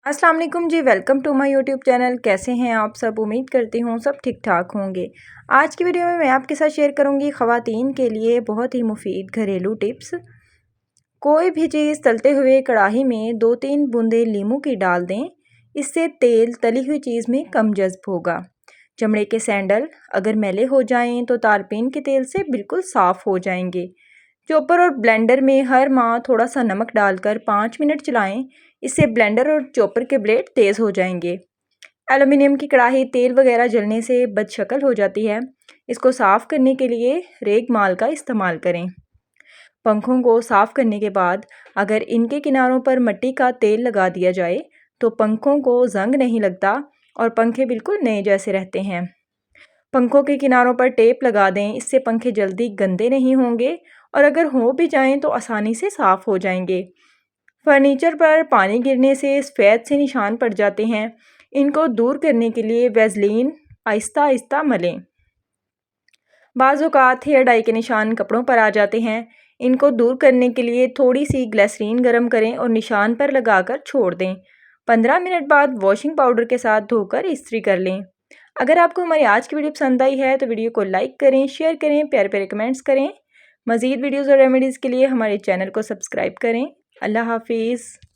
अस्सलाम वालेकुम जी, welcome to my YouTube channel. कैसे हैं आप सब? उम्मीद करती हूँ सब ठीक ठाक होंगे। आज की वीडियो में मैं आपके साथ शेयर करूँगी ख़वातीन के लिए बहुत ही मुफीद घरेलू टिप्स। कोई भी चीज़ तलते हुए कढ़ाई में 2-3 बूंदे लीमू की डाल दें। इससे तेल तली हुई चीज़ में कम जज्ब होगा। चमड़े के सैंडल अगर मैले हो जाएं तो तारपीन के तेल से बिल्कुल साफ़ हो जाएंगे। चॉपर और ब्लेंडर में हर माह थोड़ा सा नमक डालकर 5 मिनट चलाएं। इससे ब्लेंडर और चॉपर के ब्लेड तेज़ हो जाएंगे। एल्युमिनियम की कढ़ाई तेल वगैरह जलने से बदशक्ल हो जाती है। इसको साफ़ करने के लिए रेग माल का इस्तेमाल करें। पंखों को साफ़ करने के बाद अगर इनके किनारों पर मिट्टी का तेल लगा दिया जाए तो पंखों को जंग नहीं लगता और पंखे बिल्कुल नए जैसे रहते हैं। पंखों के किनारों पर टेप लगा दें, इससे पंखे जल्दी गंदे नहीं होंगे और अगर हो भी जाएं तो आसानी से साफ़ हो जाएंगे। फर्नीचर पर पानी गिरने से सफ़ेद से निशान पड़ जाते हैं। इनको दूर करने के लिए वैसलीन आहिस्ता आहिस्ता मलें। बाज़ औक़ात हेयर डाई के निशान कपड़ों पर आ जाते हैं। इनको दूर करने के लिए थोड़ी सी ग्लिसरीन गर्म करें और निशान पर लगाकर छोड़ दें। 15 मिनट बाद वॉशिंग पाउडर के साथ धोकर इस्त्री कर लें। अगर आपको हमारी आज की वीडियो पसंद आई है तो वीडियो को लाइक करें, शेयर करें, प्यारे प्यारे कमेंट्स करें। मज़ीद वीडियोज़ और रेमेडीज़ के लिए हमारे चैनल को सब्सक्राइब करें। अल्लाह हाफिज़।